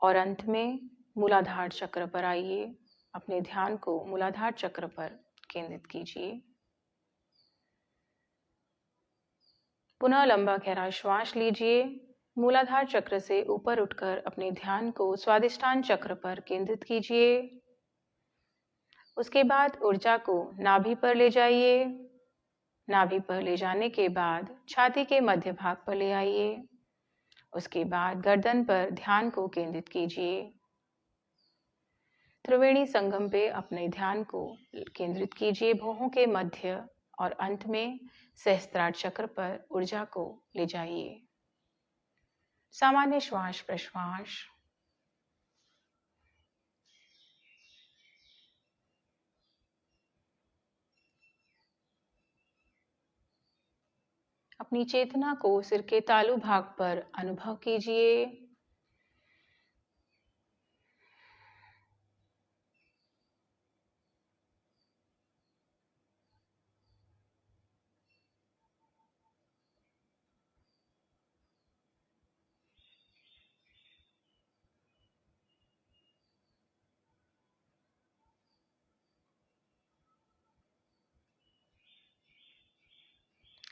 S2: और अंत में मूलाधार चक्र पर आइए। अपने ध्यान को मूलाधार चक्र पर केंद्रित कीजिए। पुनः लंबा गहरा श्वास लीजिए। मूलाधार चक्र से ऊपर उठकर अपने ध्यान को स्वादिष्ठान चक्र पर केंद्रित कीजिए। उसके बाद ऊर्जा को नाभि पर ले जाइए। नाभि पर ले जाने के बाद छाती के मध्य भाग पर ले आइए। उसके बाद गर्दन पर ध्यान को केंद्रित कीजिए। त्रिवेणी संगम पे अपने ध्यान को केंद्रित कीजिए भौहों के मध्य और अंत में सहस्त्रार चक्र पर ऊर्जा को ले जाइए। सामान्य श्वास प्रश्वास। अपनी चेतना को सिर के तालु भाग पर अनुभव कीजिए।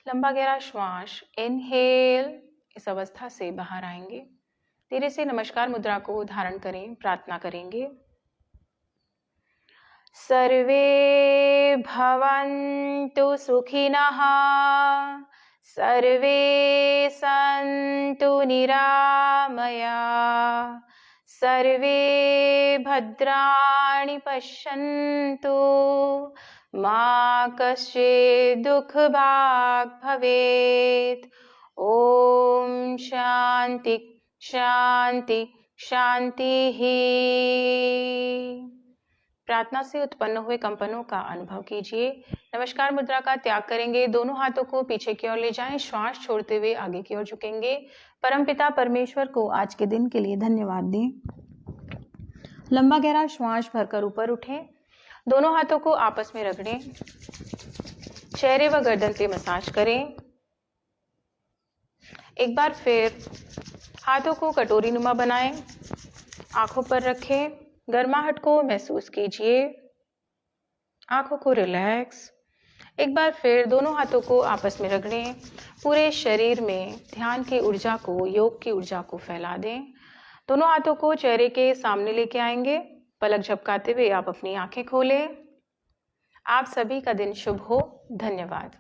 S2: लंबा गहरा श्वास। इनहेल, इस अवस्था से बाहर आएंगे। धीरे से नमस्कार मुद्रा को धारण करें। प्रार्थना करेंगे। सर्वे भवन्तु सुखिनः, सर्वे सन्तु निरामया, सर्वे भद्राणि पश्यन्तु, मा कश्चित् दुःखभाग् भवेत्। ओम शांति शांति शांति ही। प्रार्थना से उत्पन्न हुए कंपनों का अनुभव कीजिए। नमस्कार मुद्रा का त्याग करेंगे। दोनों हाथों को पीछे की ओर ले जाएं। श्वास छोड़ते हुए आगे की ओर झुकेंगे। परमपिता परमेश्वर को आज के दिन के लिए धन्यवाद दें। लंबा गहरा श्वास भरकर ऊपर उठें। दोनों हाथों को आपस में रगड़ें। चेहरे व गर्दन पे मसाज करें। एक बार फिर हाथों को कटोरी नुमा बनाएं। आंखों पर रखें। गर्माहट को महसूस कीजिए। आंखों को रिलैक्स। एक बार फिर दोनों हाथों को आपस में रगड़ें। पूरे शरीर में ध्यान की ऊर्जा को, योग की ऊर्जा को फैला दें। दोनों हाथों को चेहरे के सामने लेके आएंगे। पलक झपकाते हुए आप अपनी आंखें खोलें। आप सभी का दिन शुभ हो। धन्यवाद।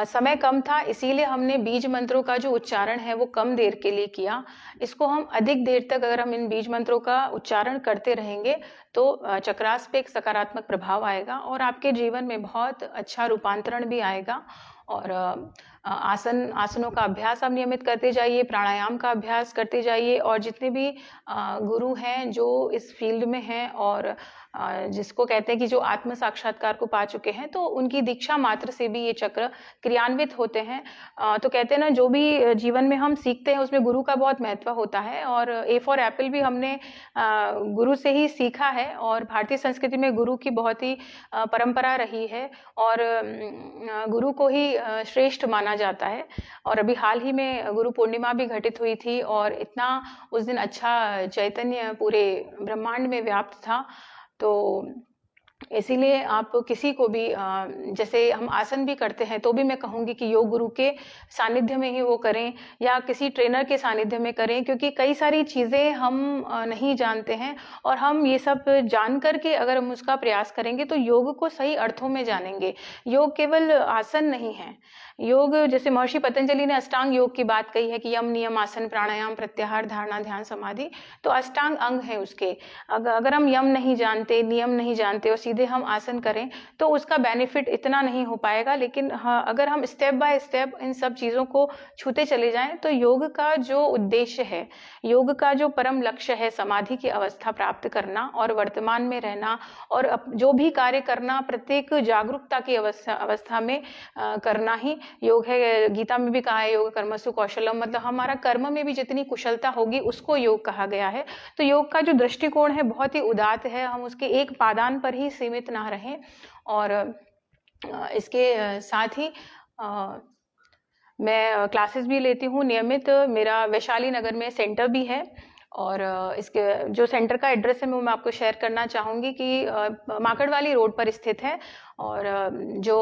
S2: समय कम था, इसीलिए हमने बीज मंत्रों का जो उच्चारण है वो कम देर के लिए किया। इसको हम अधिक देर तक अगर हम इन बीज मंत्रों का उच्चारण करते रहेंगे तो चक्रास पे एक सकारात्मक प्रभाव आएगा और आपके जीवन में बहुत अच्छा रूपांतरण भी आएगा। और आसनों का अभ्यास आप नियमित करते जाइए, प्राणायाम का अभ्यास करते जाइए। और जितने भी गुरु हैं जो इस फील्ड में हैं और जिसको कहते हैं कि जो आत्म साक्षात्कार को पा चुके हैं, तो उनकी दीक्षा मात्र से भी ये चक्र क्रियान्वित होते हैं। तो कहते हैं ना, जो भी जीवन में हम सीखते हैं उसमें गुरु का बहुत महत्व होता है। और ए फॉर एप्पल भी हमने गुरु से ही सीखा है और भारतीय संस्कृति में गुरु की बहुत ही परंपरा रही है और गुरु को ही श्रेष्ठ माना जाता है। और अभी हाल ही में गुरु पूर्णिमा भी घटित हुई थी और इतना उस दिन अच्छा चैतन्य पूरे ब्रह्मांड में व्याप्त था। तो इसीलिए आप किसी को भी, जैसे हम आसन भी करते हैं तो भी मैं कहूँगी कि योग गुरु के सानिध्य में ही वो करें या किसी ट्रेनर के सानिध्य में करें, क्योंकि कई सारी चीज़ें हम नहीं जानते हैं और हम ये सब जान करके अगर हम उसका प्रयास करेंगे तो योग को सही अर्थों में जानेंगे। योग केवल आसन नहीं है। योग, जैसे महर्षि पतंजलि ने अष्टांग योग की बात कही है कि यम नियम आसन प्राणायाम प्रत्याहार धारणा ध्यान समाधि, तो अष्टांग अंग है उसके। अगर हम यम नहीं जानते, नियम नहीं जानते और सीधे हम आसन करें तो उसका बेनिफिट इतना नहीं हो पाएगा। लेकिन हाँ, अगर हम स्टेप बाय स्टेप इन सब चीज़ों को छूते चले जाएं तो योग का जो उद्देश्य है, योग का जो परम लक्ष्य है, समाधि की अवस्था प्राप्त करना और वर्तमान में रहना और जो भी कार्य करना प्रत्येक जागरूकता की अवस्था में करना ही योग है। गीता में भी कहा है योग कर्मसु कौशलम, मतलब हमारा कर्म में भी जितनी कुशलता होगी उसको योग कहा गया है। तो योग का जो दृष्टिकोण है बहुत ही उदात्त है, हम उसके एक पादान पर ही सीमित ना रहें। और इसके साथ ही मैं क्लासेस भी लेती हूँ नियमित। मेरा वैशाली नगर में सेंटर भी है और इसके जो सेंटर का एड्रेस है वो मैं आपको शेयर करना चाहूँगी कि माकड़वाली रोड पर स्थित है और जो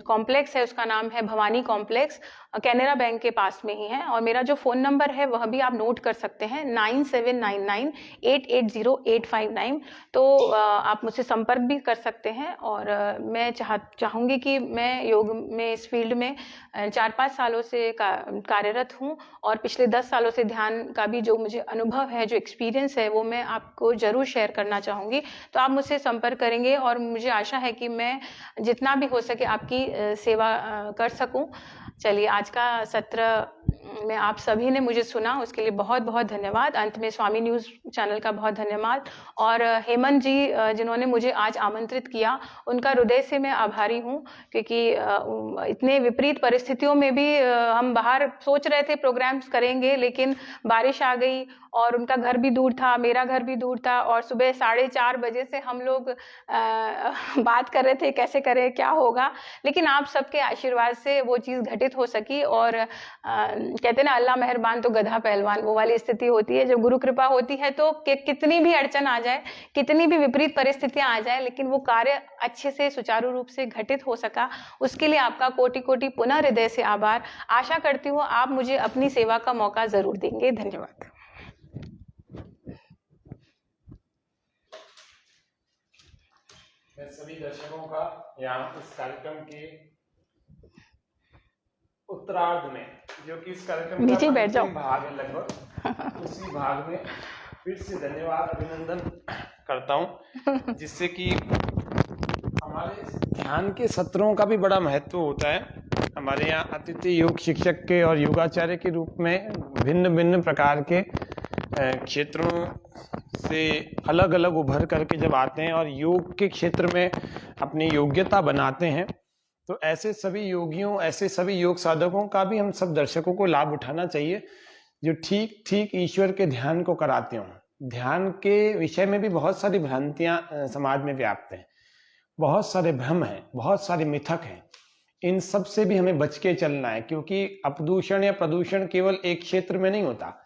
S2: कॉम्प्लेक्स है उसका नाम है भवानी कॉम्प्लेक्स, कैनरा बैंक के पास में ही है। और मेरा जो फ़ोन नंबर है वह भी आप नोट कर सकते हैं 9799880859। तो आप मुझसे संपर्क भी कर सकते हैं। और मैं चाहूँगी कि मैं योग में इस फील्ड में 4-5 सालों से कार्यरत हूँ और पिछले 10 सालों से ध्यान का भी जो मुझे अनुभव है, जो एक्सपीरियंस है वो मैं आपको ज़रूर शेयर करना चाहूँगी। तो आप मुझसे संपर्क करेंगे और मुझे आशा है कि मैं जितना भी हो सके आपकी सेवा कर सकूं। चलिए, आज का सत्र में आप सभी ने मुझे सुना उसके लिए बहुत बहुत धन्यवाद। अंत में स्वामी न्यूज़ चैनल का बहुत धन्यवाद और हेमंत जी जिन्होंने मुझे आज आमंत्रित किया उनका हृदय से मैं आभारी हूँ, क्योंकि इतने विपरीत परिस्थितियों में भी हम बाहर सोच रहे थे प्रोग्राम्स करेंगे, लेकिन बारिश आ गई और उनका घर भी दूर था, मेरा घर भी दूर था और सुबह 4:30 बजे से हम लोग बात कर रहे थे कैसे करें, क्या होगा। लेकिन आप सबके आशीर्वाद से वो चीज़ घटित हो सकी। और कहते ना अल्लाह मेहरबान तो गधा पहलवान, वो वाली स्थिति होती है। जब गुरु कृपा होती है तो कितनी भी अड़चन आ जाए, कितनी भी विपरीत परिस्थितियां आ जाए, लेकिन वो कार्य अच्छे से सुचारू रूप से घटित हो सका। उसके लिए आपका कोटि कोटि पुनः हृदय से आभार। आशा करती हूँ आप मुझे अपनी सेवा का मौका जरूर देंगे। धन्यवाद।
S1: मैं सभी दर्शकों का यहाँ इस कार्यक्रम के उत्तरार्ध में, जो कि इस कार्यक्रम
S2: नीचे
S1: का
S2: बैठ जाओ,
S1: भाग है लगभग, उसी भाग में फिर से धन्यवाद अभिनंदन करता हूँ, जिससे कि हमारे ध्यान के सत्रों का भी बड़ा महत्व होता है। हमारे यहाँ अतिथि योग शिक्षक के और योगाचार्य के रूप में भिन्न भिन्न प्रकार के क्षेत्रों से अलग अलग उभर करके जब आते हैं और योग के क्षेत्र में अपनी योग्यता बनाते हैं, तो ऐसे सभी योगियों, ऐसे सभी योग साधकों का भी हम सब दर्शकों को लाभ उठाना चाहिए, जो ठीक ठीक ईश्वर के ध्यान को कराते हों। ध्यान के विषय में भी बहुत सारी भ्रांतियां समाज में व्याप्त हैं, बहुत सारे भ्रम हैं, बहुत सारे मिथक हैं। इन सब से भी हमें बच के चलना है, क्योंकि अपदूषण या प्रदूषण केवल एक क्षेत्र में नहीं होता,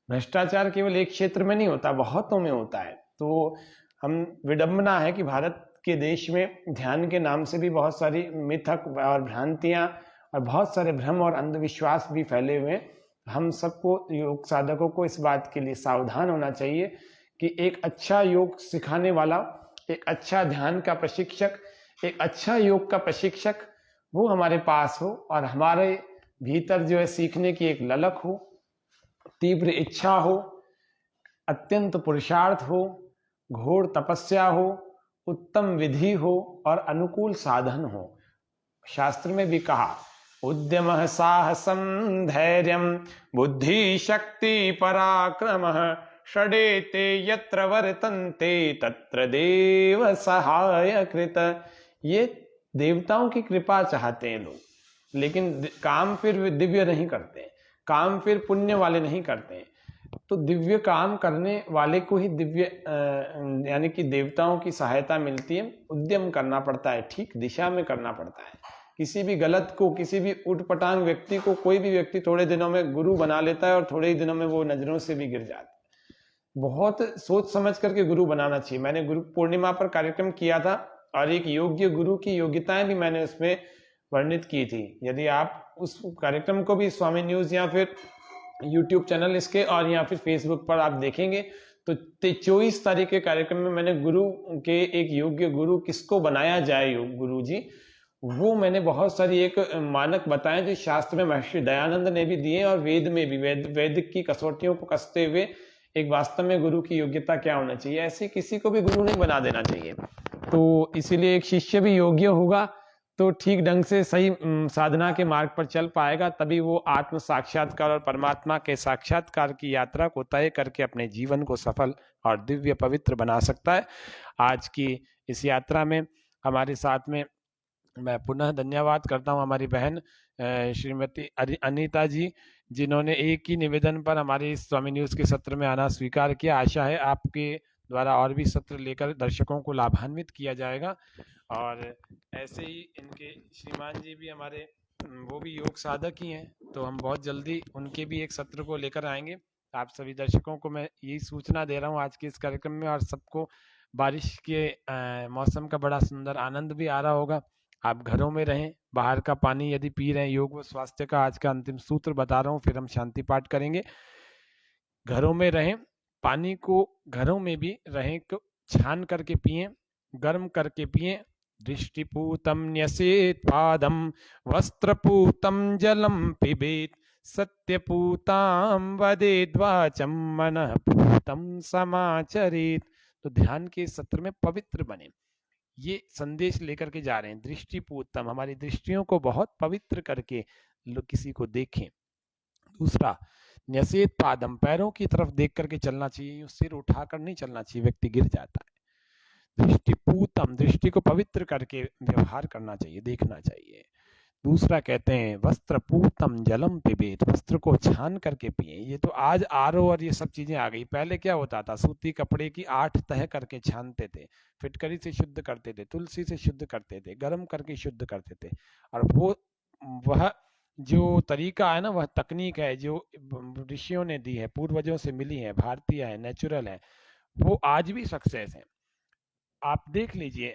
S1: भ्रष्टाचार केवल एक क्षेत्र में नहीं होता, बहुतों में होता है। तो हम विडंबना है कि भारत के देश में ध्यान के नाम से भी बहुत सारी मिथक और भ्रांतियां और बहुत सारे भ्रम और अंधविश्वास भी फैले हुए हैं। हम सबको, योग साधकों को, इस बात के लिए सावधान होना चाहिए कि एक अच्छा योग सिखाने वाला, एक अच्छा ध्यान का प्रशिक्षक, एक अच्छा योग का प्रशिक्षक वो हमारे पास हो और हमारे भीतर जो है सीखने की एक ललक हो, तीव्र इच्छा हो, अत्यंत पुरुषार्थ हो, घोर तपस्या हो, उत्तम विधि हो और अनुकूल साधन हो। शास्त्र में भी कहा, उद्यमः साहसं धैर्यं बुद्धि शक्ति पराक्रमः षडेते यत्र वर्तन्ते तत्र देव सहाय कृत। ये देवताओं की कृपा चाहते हैं लोग, लेकिन काम फिर दिव्य नहीं करते, काम फिर पुण्य वाले नहीं करते। तो दिव्य काम करने वाले को ही दिव्य यानी कि देवताओं की सहायता मिलती है। उद्यम करना पड़ता है, ठीक दिशा में करना पड़ता है। किसी भी गलत को, किसी भी उटपटांग व्यक्ति को कोई भी व्यक्ति थोड़े दिनों में गुरु बना लेता है और थोड़े ही दिनों में वो नजरों से भी गिर जाता है। बहुत सोच समझ करके गुरु बनाना चाहिए। मैंने गुरु पूर्णिमा पर कार्यक्रम किया था और एक योग्य गुरु की योग्यताएं भी मैंने उसमें वर्णित की थी। यदि आप उस कार्यक्रम को भी स्वामी न्यूज या फिर यूट्यूब चैनल इसके और या फिर फेसबुक पर आप देखेंगे तो 24 तारीख के कार्यक्रम में मैंने गुरु के, एक योग्य गुरु किसको बनाया जाए, योग गुरु जी, वो मैंने बहुत सारी एक मानक बताए जो शास्त्र में महर्षि दयानंद ने भी दिए और वेद में भी, वैदिक की कसौटियों को कसते हुए एक वास्तव में गुरु की योग्यता क्या होना चाहिए। ऐसे किसी को भी गुरु नहीं बना देना चाहिए। तो इसीलिए एक शिष्य भी योग्य होगा तो ठीक ढंग से सही साधना के मार्ग पर चल पाएगा, तभी वो आत्म साक्षात्कार और परमात्मा के साक्षात्कार की यात्रा को तय करके अपने जीवन को सफल और दिव्य पवित्र बना सकता है। आज की इस यात्रा में हमारे साथ में मैं पुनः धन्यवाद करता हूं हमारी बहन श्रीमती अनीता जी, जिन्होंने एक ही निवेदन पर हमारे इस स्वामी न्यूज के सत्र में आना स्वीकार किया। आशा है आपके द्वारा और भी सत्र लेकर दर्शकों को लाभान्वित किया जाएगा। और ऐसे ही इनके श्रीमान जी भी हमारे वो भी योग साधक ही हैं, तो हम बहुत जल्दी उनके भी एक सत्र को लेकर आएंगे। आप सभी दर्शकों को मैं यही सूचना दे रहा हूँ आज के इस कार्यक्रम में, और सबको बारिश के मौसम का बड़ा सुंदर आनंद भी आ रहा होगा। आप घरों में रहें, बाहर का पानी यदि पी रहे हैं, योग व स्वास्थ्य का आज का अंतिम सूत्र बता रहा हूँ, फिर हम शांति पाठ करेंगे। घरों में रहें, पानी को घरों में भी रहें तो छान करके पिएं, गर्म करके पिएं। दृष्टिपूतम न्यसेत पादम वस्त्रपूतम जलम पिबेत सत्यपूताम वदेद वाचम मनः पूतम समाचरेत। तो ध्यान के सत्र में पवित्र बने, ये संदेश लेकर के जा रहे हैं। दृष्टिपूतम, हमारी दृष्टियों को बहुत पवित्र करके लोग किसी को देखें। दूसरा, न्यसेत पादम, पैरों की तरफ देख करके चलना चाहिए, सिर उठाकर नहीं चलना चाहिए, व्यक्ति गिर जाता है। दृष्टिपूतम, दृष्टि को पवित्र करके व्यवहार करना चाहिए, देखना चाहिए। दूसरा कहते हैं वस्त्रपूतम जलम पिबेत, वस्त्र को छान करके पिए। ये तो आज आरओ और ये सब चीजें आ गई, पहले क्या होता था, सूती कपड़े की 8 तह करके छानते थे, फिटकरी से शुद्ध करते थे, तुलसी से शुद्ध करते थे, गर्म करके शुद्ध करते थे। और वह जो तरीका है ना, वह तकनीक है जो ऋषियों ने दी है, पूर्वजों से मिली है, भारतीय है, नेचुरल है, वो आज भी सक्सेस है। आप देख लीजिए,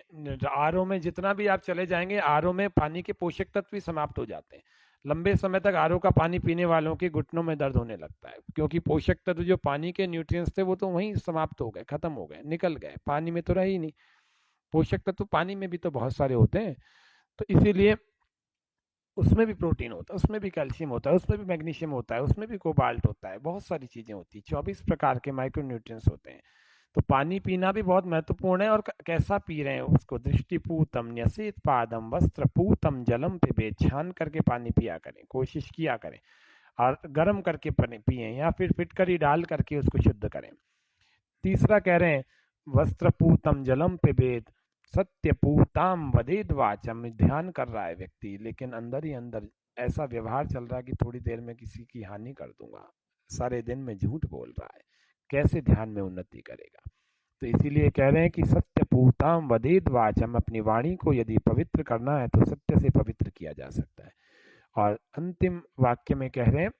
S1: आरओ में जितना भी आप चले जाएंगे, आरओ में पानी के पोषक तत्व भी समाप्त हो जाते हैं। लंबे समय तक आरओ का पानी पीने वालों के घुटनों में दर्द होने लगता है, क्योंकि पोषक तत्व जो पानी के न्यूट्रिएंट्स थे वो तो वहीं समाप्त हो गए, खत्म हो गए, निकल गए, पानी में तो रहे ही नहीं। पोषक तत्व पानी में भी तो बहुत सारे होते हैं, तो इसीलिए उसमें भी प्रोटीन होता है, उसमें भी कैल्शियम होता है, उसमें भी मैग्नीशियम होता है, उसमें भी कोबाल्ट होता है, बहुत सारी चीजें होती है, 24 प्रकार के माइक्रोन्यूट्रिएंट्स होते हैं। तो पानी पीना भी बहुत महत्वपूर्ण है, और कैसा पी रहे हैं उसको। दृष्टिपूतम न्यसेत पादम वस्त्रपूतम जलम पिबेत, छान करके पानी पिया करें, कोशिश किया करें, और गर्म करके पिए या फिर फिटकरी डाल करके उसको शुद्ध करें। तीसरा कह रहे हैं वस्त्रपूतम जलम पिबेत सत्यपूताम वदेद वाचम, ध्यान कर रहा है व्यक्ति, लेकिन अंदर ही अंदर ऐसा व्यवहार चल रहा है कि थोड़ी देर में किसी की हानि कर दूंगा, सारे दिन में झूठ बोल रहा है, कैसे ध्यान में उन्नति करेगा। तो इसीलिए कह रहे हैं कि सत्यपूताम वदेद वाचम, अपनी वाणी को यदि पवित्र करना है तो सत्य से पवित्र किया जा सकता है। और अंतिम वाक्य में कह रहे हैं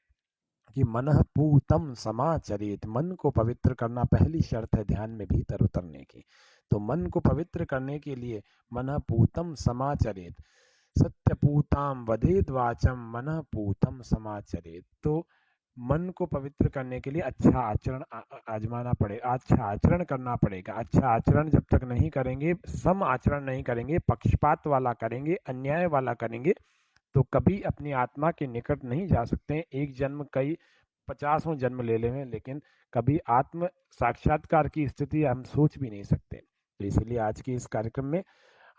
S1: कि मनः पूतम समाचरित, मन को पवित्र करना पहली शर्त है ध्यान में भीतर उतरने की। तो मन को पवित्र करने के लिए मनः पूतम समाचरित, सत्यपूताम वदेद वाचम मनः पूतम समाचरित। तो मन को पवित्र करने के लिए अच्छा आचरण आजमाना पड़ेगा, अच्छा आचरण करना पड़ेगा। अच्छा आचरण जब तक नहीं करेंगे, सम आचरण नहीं करेंगे, पक्षपात वाला करेंगे, अन्याय वाला करेंगे, तो कभी अपनी आत्मा के निकट नहीं जा सकते। एक जन्म कई 50 जन्म ले लें, लेकिन कभी आत्म साक्षात्कार की स्थिति हम सोच भी नहीं सकते। तो इसलिए आज के इस कार्यक्रम में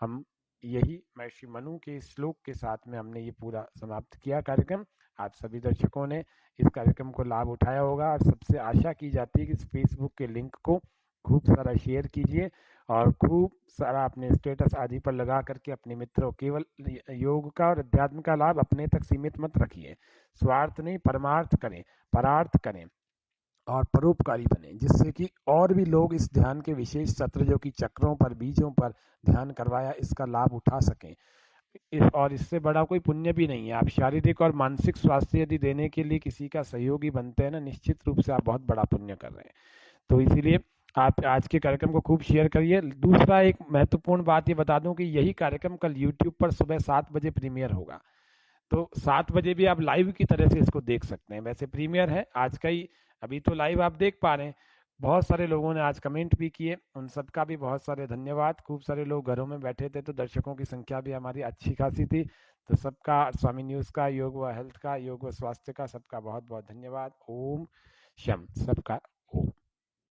S1: हम यही महर्षि मनु के श्लोक के साथ में हमने ये पूरा समाप्त किया कार्यक्रम। आप सभी दर्शकों ने इस कार्यक्रम को लाभ उठाया होगा, और सबसे आशा की जाती है कि इस फेसबुक के लिंक को खूब सारा शेयर कीजिए, और खूब सारा अपने स्टेटस आदि पर लगा करके अपने मित्रों, केवल योग का और अध्यात्म का लाभ अपने तक सीमित मत रखिए, स्वार्थ नहीं, परमार्थ करें, परार्थ करें और परोपकारी बने, जिससे कि और भी लोग इस ध्यान के विशेष सत्र जो कि चक्रों पर, बीजों पर ध्यान करवाया, इसका लाभ उठा सकें। और इससे बड़ा कोई पुण्य भी नहीं है। आप शारीरिक और मानसिक स्वास्थ्य यदि देने के लिए किसी का सहयोगी बनते हैं ना, निश्चित रूप से आप बहुत बड़ा पुण्य कर रहे हैं। तो इसीलिए आप आज के कार्यक्रम को खूब शेयर करिए। दूसरा एक महत्वपूर्ण बात ये बता दूं कि यही कार्यक्रम कल यूट्यूब पर सुबह 7 बजे प्रीमियर होगा, तो 7 बजे भी आप लाइव की तरह से इसको देख सकते हैं। वैसे प्रीमियर है आज का ही, अभी तो लाइव आप देख पा रहे हैं। बहुत सारे लोगों ने आज कमेंट भी किए, उन सबका भी बहुत सारे धन्यवाद। खूब सारे लोग घरों में बैठे थे, तो दर्शकों की संख्या भी हमारी अच्छी खासी थी। तो सबका, स्वामी न्यूज़ का, योग व हेल्थ का, योग व स्वास्थ्य का, सबका बहुत बहुत धन्यवाद। ओम शम, सबका ओम।